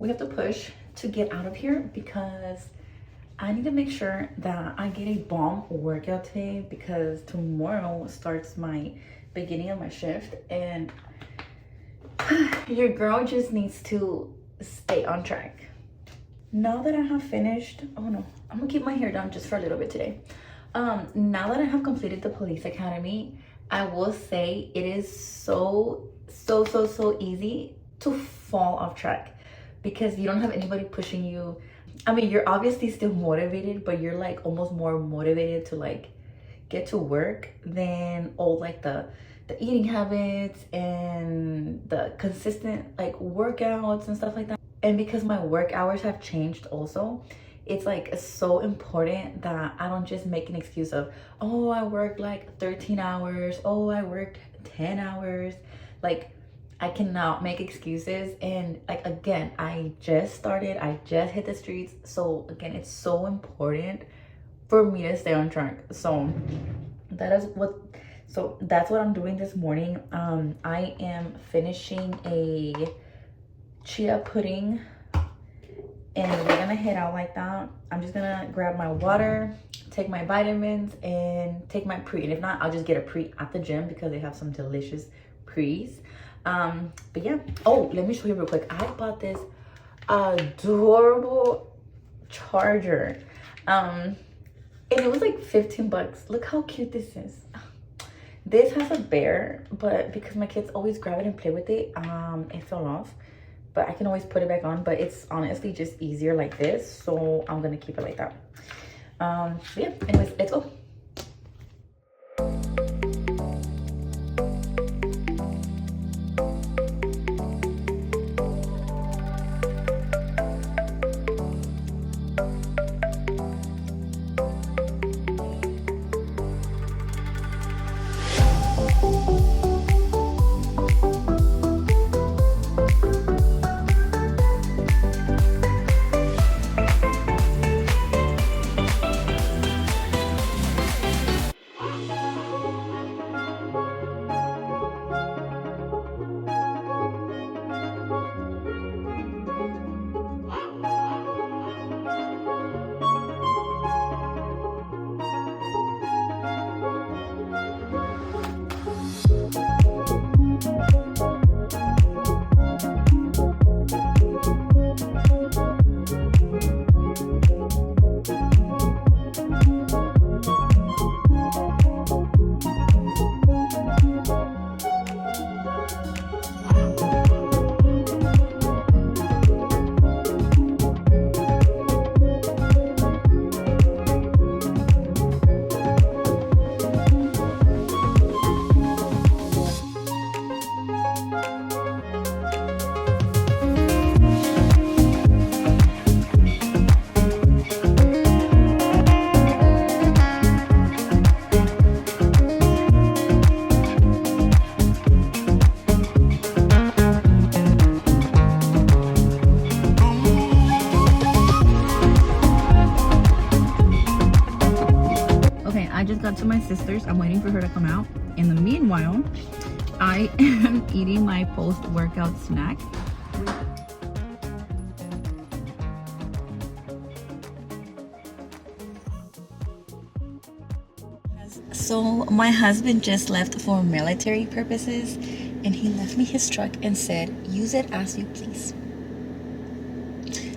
we have to push to get out of here because I need to make sure that I get a bomb workout today because tomorrow starts my beginning of my shift and your girl just needs to stay on track. Now that I have finished, oh no, I'm gonna keep my hair down just for a little bit today. Now that I have completed the police academy, I will say it is so easy to fall off track because you don't have anybody pushing you. I mean, you're obviously still motivated, but you're like almost more motivated to like get to work than all like the eating habits and the consistent like workouts and stuff like that. And because my work hours have changed also, it's like so important that I don't just make an excuse of, oh, I worked like 13 hours, oh, I worked 10 hours. Like, I cannot make excuses. And like, again, I just started, I just hit the streets. So again, it's so important for me to stay on track. So that's what I'm doing this morning. I am finishing a chia pudding and we're gonna head out like that. I'm just gonna grab my water, take my vitamins, and take my pre. And if not, I'll just get a pre at the gym because they have some delicious pre's. But yeah. Oh, let me show you real quick. I bought this adorable charger. And it was like 15 bucks. Look how cute this is. This has a bear, but because my kids always grab it and play with it, it fell off. But I can always put it back on, but it's honestly just easier like this, so I'm gonna keep it like that. But yeah, anyways, let's go. I just got to my sister's. I'm waiting for her to come out. In the meanwhile, I am eating my post-workout snack. So my husband just left for military purposes and he left me his truck and said, use it as you please.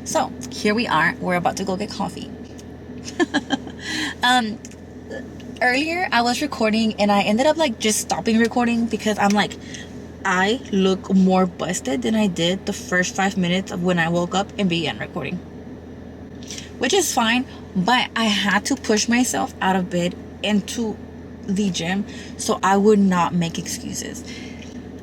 So here we are. We're about to go get coffee. Earlier I was recording and I ended up like just stopping recording because I'm like, I look more busted than I did the first 5 minutes of when I woke up and began recording, which is fine, but I had to push myself out of bed into the gym so I would not make excuses.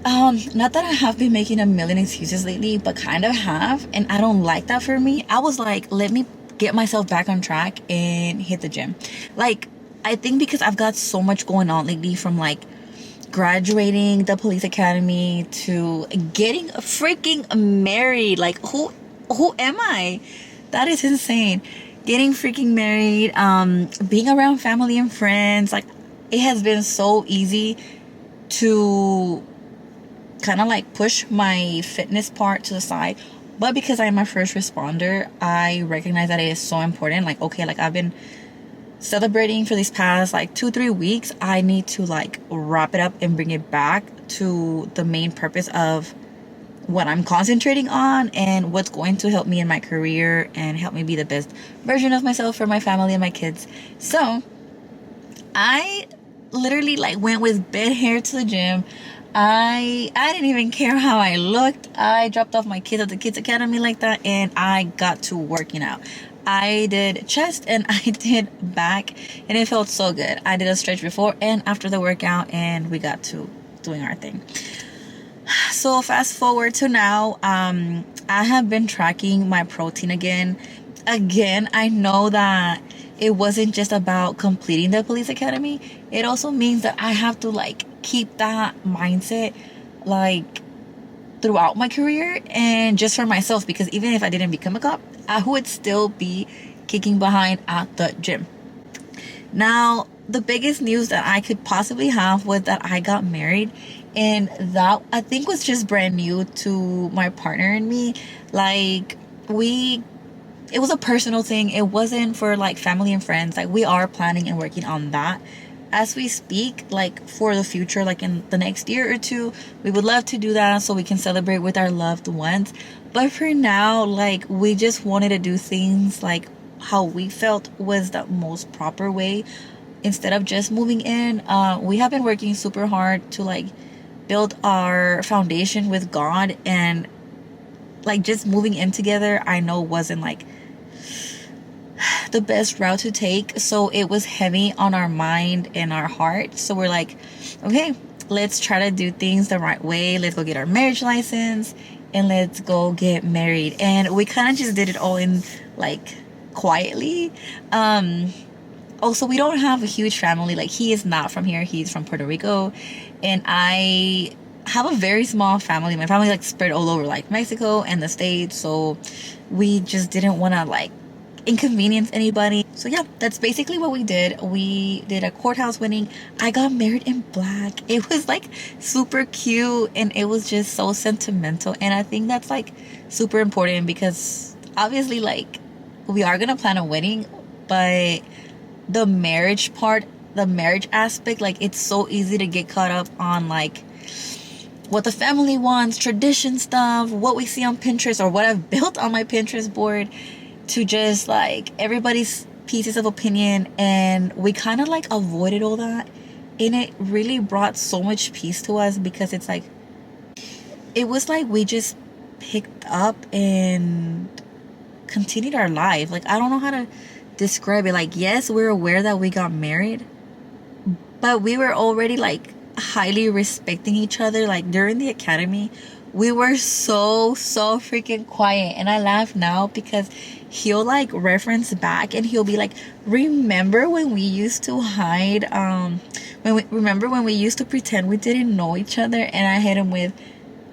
Not that I have been making a million excuses lately, but kind of have, and I don't like that for me. I was like, let me get myself back on track and hit the gym. Like, I think because I've got so much going on lately, from like graduating the police academy to getting freaking married. Like, who am I? That is insane. Getting freaking married, being around family and friends. Like, it has been so easy to kind of like push my fitness part to the side But because I am a first responder, I recognize that it is so important. Like, okay, like I've been celebrating for these past like 2-3 weeks. I need to like wrap it up and bring it back to the main purpose of what I'm concentrating on and what's going to help me in my career and help me be the best version of myself for my family and my kids. So I literally like went with bed hair to the gym. I didn't even care how I looked. I dropped off my kids at the kids academy like that, and I got to working out. I did chest and I did back, and it felt so good. I did a stretch before and after the workout, and we got to doing our thing. So fast forward to now, I have been tracking my protein again. I know that it wasn't just about completing the police academy. It also means that I have to like keep that mindset like throughout my career and just for myself, because even if I didn't become a cop, I would still be kicking behind at the gym. Now, the biggest news that I could possibly have was that I got married, and that I think was just brand new to my partner and me. Like, it was a personal thing. It wasn't for like family and friends. Like, we are planning and working on that as we speak, like for the future, like in the next year or two. We would love to do that so we can celebrate with our loved ones. But for now, like, we just wanted to do things like how we felt was the most proper way instead of just moving in. We have been working super hard to like build our foundation with God, and like just moving in together, I know wasn't like the best route to take. So it was heavy on our mind and our heart. So we're like, okay, let's try to do things the right way. Let's go get our marriage license and let's go get married. And we kind of just did it all in like quietly. Also, we don't have a huge family. Like, he is not from here. He's from Puerto Rico. And I have a very small family. My family like spread all over like Mexico and the States. So we just didn't want to like inconvenience anybody. So yeah, that's basically what we did. We did a courthouse wedding. I got married in black. It was like super cute, and it was just so sentimental. And I think that's like super important, because obviously like we are gonna plan a wedding, but the marriage part, the marriage aspect, like it's so easy to get caught up on like what the family wants, tradition stuff, what we see on Pinterest, or what I've built on my Pinterest board, to just like everybody's pieces of opinion. And we kind of like avoided all that, and it really brought so much peace to us, because it's like it was like we just picked up and continued our life. Like, I don't know how to describe it. Like, yes, we're aware that we got married, but we were already like highly respecting each other. Like, during the academy, we were so freaking quiet. And I laugh now because he'll like reference back and he'll be like, remember when we used to hide, remember when we used to pretend we didn't know each other? And I hit him with,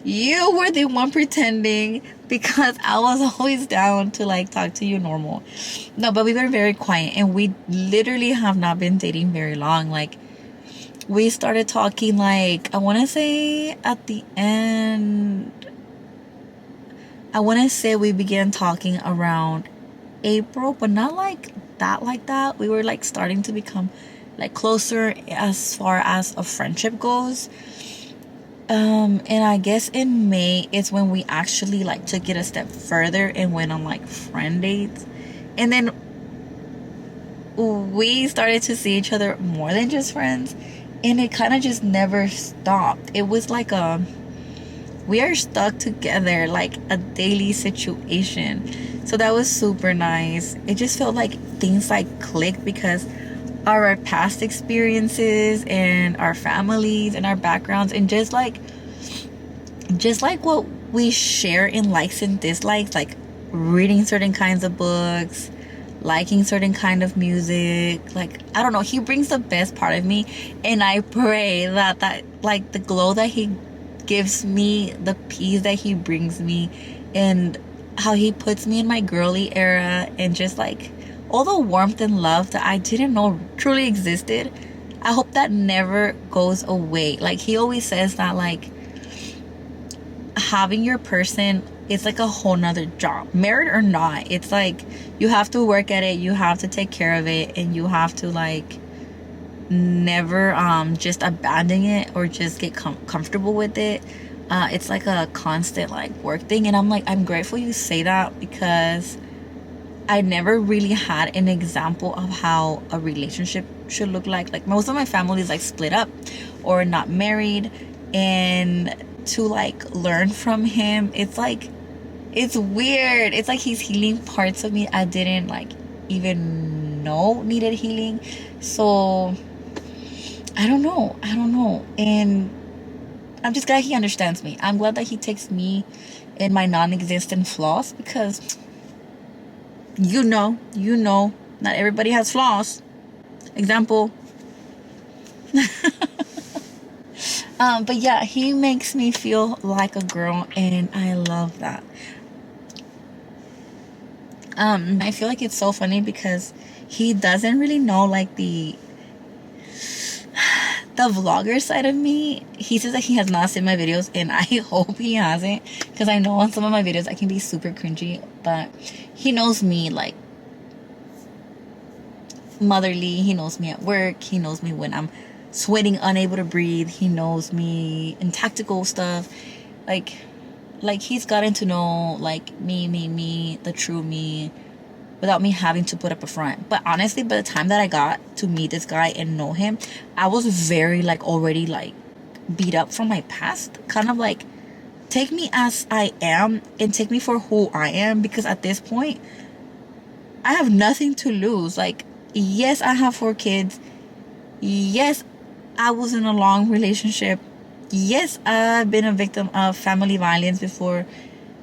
you were the one pretending, because I was always down to like talk to you normal. No, but we were very quiet, and we literally have not been dating very long. Like, we started talking like, I want to say at the end, I want to say we began talking around April, but not like that. We were like starting to become like closer as far as a friendship goes. And I guess in May, it's when we actually like took it a step further and went on like friend dates. And then we started to see each other more than just friends. And it kind of just never stopped. It was like we are stuck together, like a daily situation. So that was super nice. It just felt like things like clicked, because our past experiences and our families and our backgrounds, and just like what we share in likes and dislikes, like reading certain kinds of books, liking certain kind of music. Like, I don't know, he brings the best part of me, and I pray that like the glow that he gives me, the peace that he brings me, and how he puts me in my girly era, and just like all the warmth and love that I didn't know truly existed. I hope that never goes away. Like, he always says that like having your person it's like a whole nother job, married or not. It's like you have to work at it, you have to take care of it, and you have to like never just abandon it or just get comfortable with it. It's like a constant like work thing, and I'm grateful you say that, because I never really had an example of how a relationship should look like most of my family is like split up or not married, and to like learn from him, it's like it's weird. It's like he's healing parts of me I didn't like even know needed healing. So I don't know. And I'm just glad he understands me. I'm glad that he takes me and my non-existent flaws, because not everybody has flaws. Example. But yeah, he makes me feel like a girl, and I love that. I feel like it's so funny because he doesn't really know like the vlogger side of me. He says that he has not seen my videos, and I hope he hasn't, because I know on some of my videos I can be super cringy, but he knows me like motherly. He knows me at work. He knows me when I'm sweating, unable to breathe. He knows me in tactical stuff. Like he's gotten to know like me, the true me, without me having to put up a front. But honestly, by the time that I got to meet this guy and know him, I was very like already like beat up from my past. Kind of like, take me as I am and take me for who I am, because at this point I have nothing to lose. Like, yes, I have 4 kids. Yes, I was in a long relationship. Yes, I've been a victim of family violence before.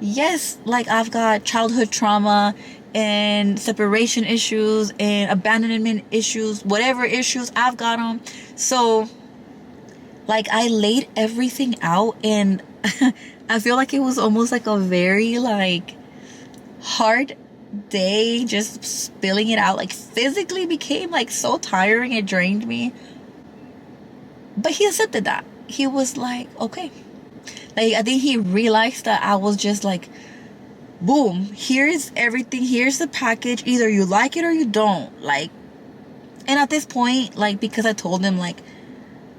Yes, like I've got childhood trauma and separation issues and abandonment issues, whatever issues, I've got them. So like I laid everything out, and I feel like it was almost like a very like hard day, just spilling it out. Like physically became like so tiring, it drained me. But he accepted that. He was like, okay. Like I think he realized that I was just like, boom, here's everything, here's the package, either you like it or you don't. Like, and at this point, like, because I told him like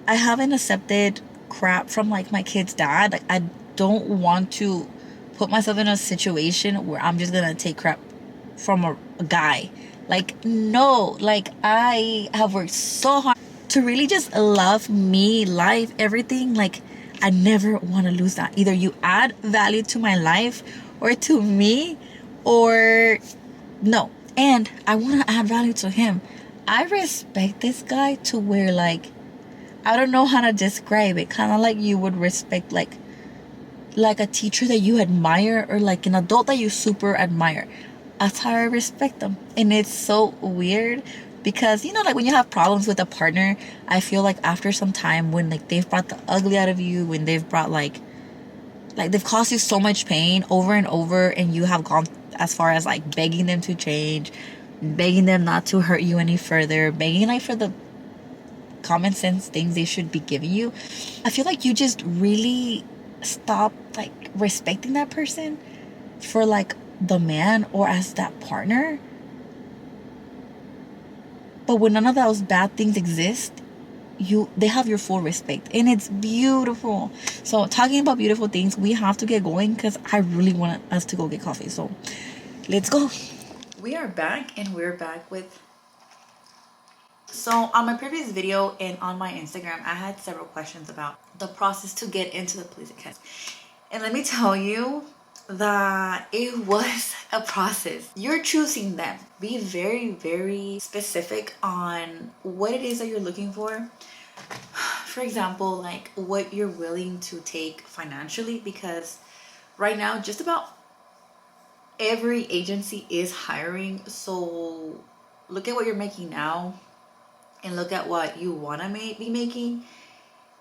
I haven't accepted crap from like my kid's dad, like I don't want to put myself in a situation where I'm just gonna take crap from a guy. Like, no, like I have worked so hard to really just love me, life, everything. Like I never want to lose that. Either you add value to my life or to me, or no. And I want to add value to him. I respect this guy to where like I don't know how to describe it. Kind of like you would respect like a teacher that you admire, or like an adult that you super admire. That's how I respect them. And it's so weird because, you know, like when you have problems with a partner, I feel like after some time, when like they've brought the ugly out of you, when they've brought like they've caused you so much pain over and over, and you have gone as far as like begging them to change, begging them not to hurt you any further, begging like for the common sense things they should be giving you, I feel like you just really stop like respecting that person for like the man or as that partner. But when none of those bad things exist, they have your full respect, and it's beautiful. So talking about beautiful things, we have to get going because I really want us to go get coffee. So let's go. We are back, and we're back with, so on my previous video and on my Instagram, I had several questions about the process to get into the police academy. And let me tell you that it was a process. You're choosing them. Be very, very specific on what it is that you're looking for. For example, like what you're willing to take financially, because right now just about every agency is hiring. So look at what you're making now and look at what you want to be making,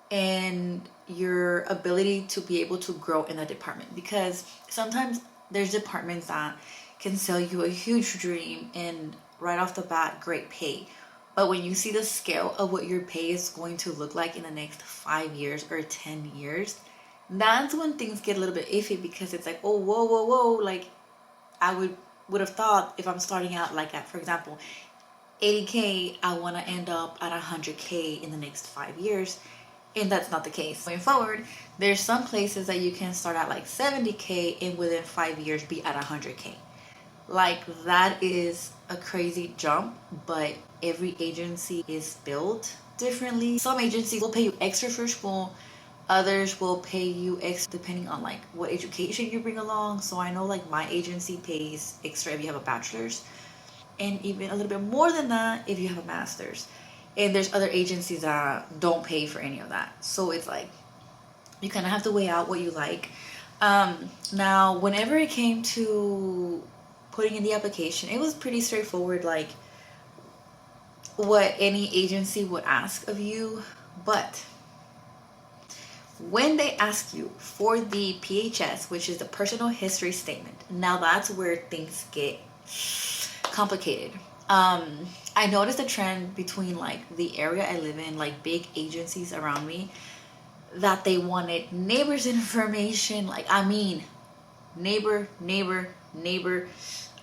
and your ability to be able to grow in that department. Because sometimes there's departments that can sell you a huge dream and right off the bat great pay, but when you see the scale of what your pay is going to look like in the next 5 years or 10 years, that's when things get a little bit iffy, because it's like, oh, whoa, whoa, whoa, like I would have thought if I'm starting out like at, for example, 80K, I want to end up at 100K in the next 5 years. And that's not the case. Going forward, there's some places that you can start at like 70K and within 5 years be at 100K. Like, that is a crazy jump, but every agency is built differently. Some agencies will pay you extra for school, others will pay you extra depending on like what education you bring along. So I know like my agency pays extra if you have a bachelor's, and even a little bit more than that if you have a master's. And there's other agencies that don't pay for any of that. So it's like you kind of have to weigh out what you like. Now, whenever it came to putting in the application, it was pretty straightforward, like what any agency would ask of you. But when they ask you for the PHS, which is the personal history statement, now that's where things get complicated. I noticed a trend between like the area I live in, like big agencies around me, that they wanted neighbors information. Like, I mean, neighbor.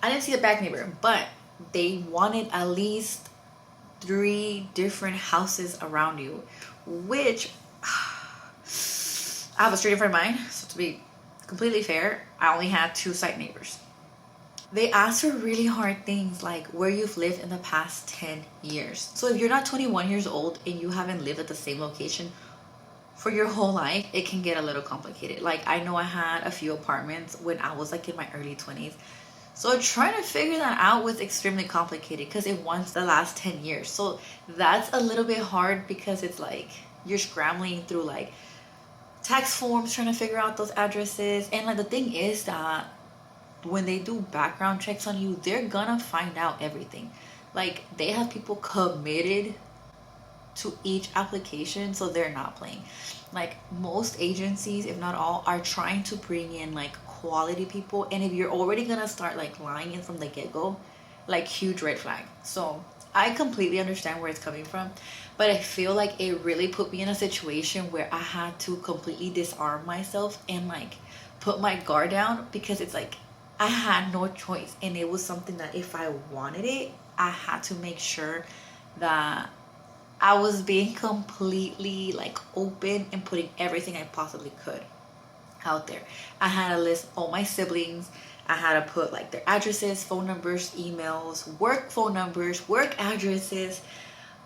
I didn't see the back neighbor, but they wanted at least 3 different houses around you, which I have a street in front of mine. So to be completely fair, I only had 2 site neighbors. They ask for really hard things like where you've lived in the past 10 years. So if you're not 21 years old and you haven't lived at the same location for your whole life, it can get a little complicated. Like, I know I had a few apartments when I was like in my early 20s. So trying to figure that out was extremely complicated because it wants the last 10 years. So that's a little bit hard because it's like you're scrambling through like tax forms trying to figure out those addresses. And like the thing is that when they do background checks on you, they're gonna find out everything. Like, they have people committed to each application, so they're not playing. Like, most agencies, if not all, are trying to bring in like quality people, and if you're already gonna start like lying in from the get-go, like, huge red flag. So I completely understand where it's coming from, but I feel like it really put me in a situation where I had to completely disarm myself and like put my guard down, because it's like I had no choice, and it was something that if I wanted it, I had to make sure that I was being completely like open and putting everything I possibly could out there. I had to list all my siblings. I had to put like their addresses, phone numbers, emails, work phone numbers, work addresses,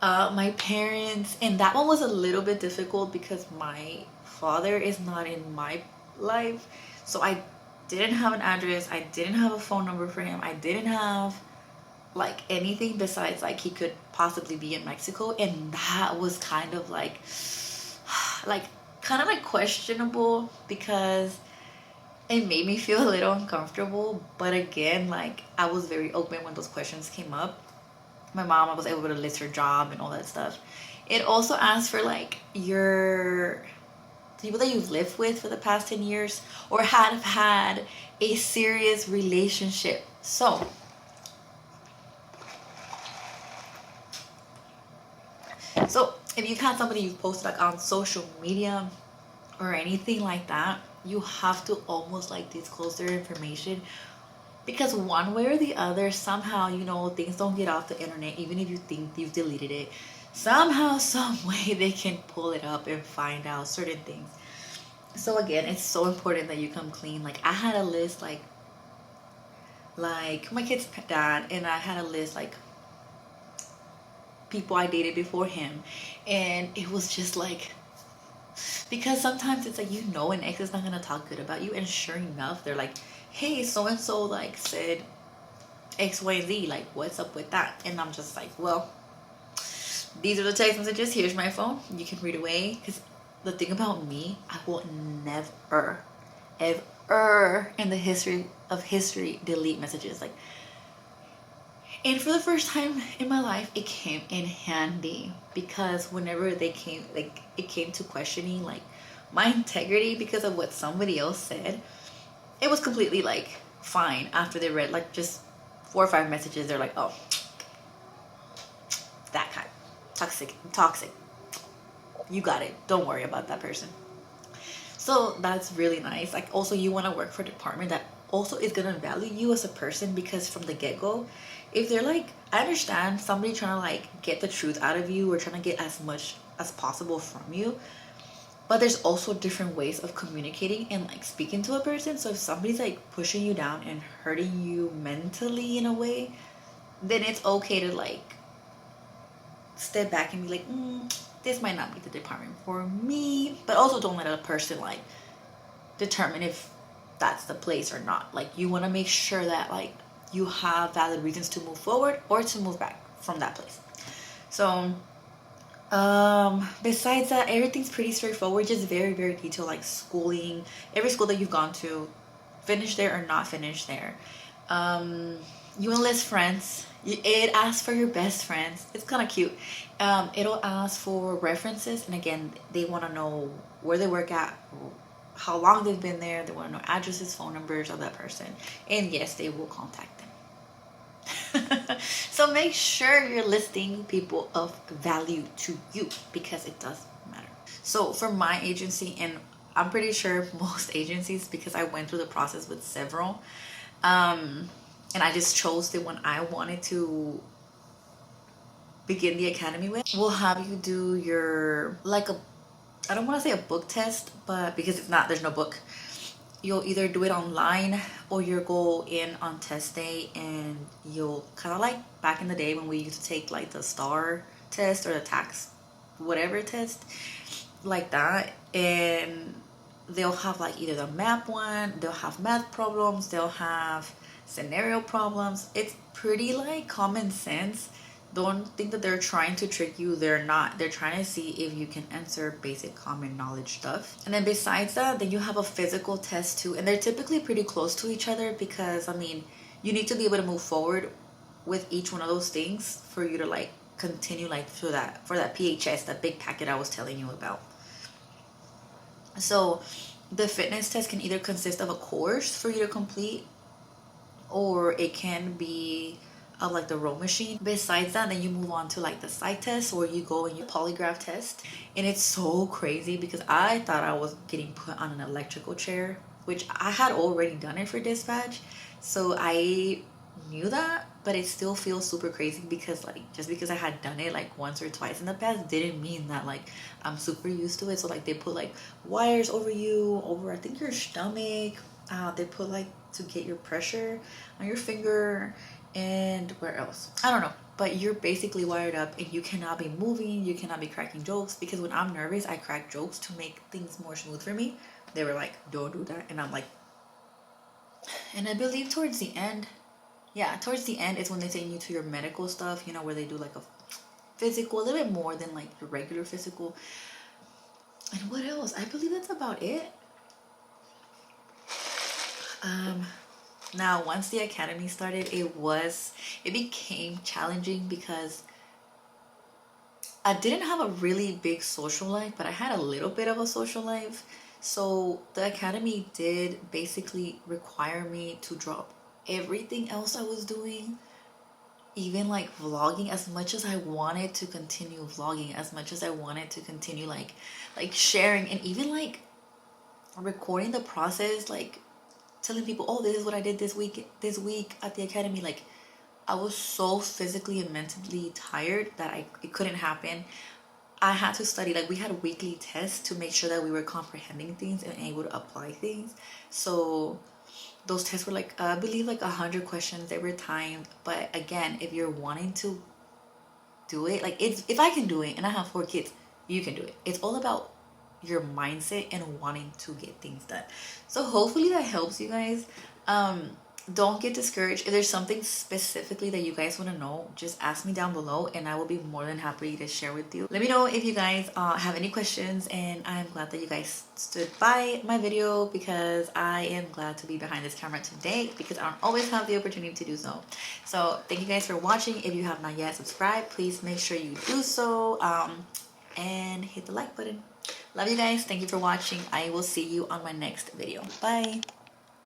my parents. And that one was a little bit difficult because my father is not in my life. So I didn't have an address. I didn't have a phone number for him. I didn't have like anything besides like he could possibly be in Mexico. And that was kind of like questionable, because it made me feel a little uncomfortable. But again, like, I was very open when those questions came up. My mom, I was able to list her job and all that stuff. It also asked for like your people that you've lived with for the past 10 years or have had a serious relationship. So if you've had somebody you've posted like on social media or anything like that, you have to almost like disclose their information, because one way or the other, somehow, you know, things don't get off the internet. Even if you think you've deleted it, somehow, some way, they can pull it up and find out certain things. So again, it's so important that you come clean. Like, I had a list like my kid's dad, and I had a list like people I dated before him, and it was just like, because sometimes it's like, you know, an ex is not gonna talk good about you, and sure enough, they're like, hey, so and so like said X, Y, and Z, like, what's up with that? And I'm just like, well, these are the text messages. Here's my phone. You can read away. Because the thing about me, I will never, ever in the history of history delete messages. Like, and for the first time in my life, it came in handy, because whenever they came, like, it came to questioning like my integrity because of what somebody else said, it was completely like fine. After they read like just 4 or 5 messages, they're like, oh, that kind, toxic, you got it, don't worry about that person. So that's really nice. Like also you want to work for a department that also is going to value you as a person, because from the get-go, if they're like, I understand somebody trying to like get the truth out of you or trying to get as much as possible from you, but there's also different ways of communicating and like speaking to a person. So if somebody's like pushing you down and hurting you mentally in a way, then it's okay to like step back and be like, this might not be the department for me. But also don't let a person like determine if that's the place or not. Like you want to make sure that like you have valid reasons to move forward or to move back from that place. So besides that, everything's pretty straightforward, just very, very detailed, like schooling, every school that you've gone to, finish there or not finish there. You enlist friends. It asks for your best friends. It's kind of cute. It'll ask for references, and again, they want to know where they work at, how long they've been there. They want to know addresses, phone numbers of that person, and yes, they will contact them. So make sure you're listing people of value to you, because it does matter. So for my agency, and I'm pretty sure most agencies, because I went through the process with several, and I just chose the one I wanted to begin the academy with, we'll have you do your like a, I don't want to say a book test, but because it's not, there's no book, you'll either do it online or you'll go in on test day, and you'll kind of like back in the day when we used to take like the STAR test or the tax whatever test, like that. And they'll have like either the map one, they'll have math problems, they'll have scenario problems. It's pretty like common sense. Don't think that they're trying to trick you. They're not. They're trying to see if you can answer basic common knowledge stuff. And then besides that, then you have a physical test too, and they're typically pretty close to each other, because I mean, you need to be able to move forward with each one of those things for you to like continue like for that PHS, that big packet I was telling you about. So the fitness test can either consist of a course for you to complete, or it can be of like the row machine. Besides that, then you move on to like the psych test, or you go and you polygraph test. And it's so crazy because I thought I was getting put on an electrical chair, which I had already done it for dispatch, so I knew that, but it still feels super crazy because like just because I had done it like once or twice in the past didn't mean that like I'm super used to it. So like they put like wires over you, over I think your stomach, they put like to get your pressure on your finger, and where else I don't know, but you're basically wired up and you cannot be moving, you cannot be cracking jokes, because when I'm nervous I crack jokes to make things more smooth for me. They were like, don't do that, and I'm like, and I believe towards the end, yeah, towards the end is when they send you to your medical stuff, you know, where they do like a physical, a little bit more than like your regular physical. And what else? I believe that's about it. Now once the academy started, it became challenging because I didn't have a really big social life, but I had a little bit of a social life. So the academy did basically require me to drop everything else I was doing, even like vlogging. As much as I wanted to continue vlogging, as much as I wanted to continue like sharing, and even like recording the process, like telling people, oh, this is what I did this week at the academy. Like I was so physically and mentally tired that it couldn't happen. I had to study, like we had weekly tests to make sure that we were comprehending things and able to apply things. So those tests were like, I believe like 100 questions. They were timed. But again, if you're wanting to do it, like if I can do it and I have 4 kids, you can do it. It's all about your mindset and wanting to get things done. So hopefully that helps you guys. Don't get discouraged. If there's something specifically that you guys want to know, just ask me down below and I will be more than happy to share with you. Let me know if you guys have any questions, and I'm glad that you guys stood by my video, because I am glad to be behind this camera today, because I don't always have the opportunity to do so. So thank you guys for watching. If you have not yet subscribed, please make sure you do so, and hit the like button. Love you guys. Thank you for watching. I will see you on my next video. Bye.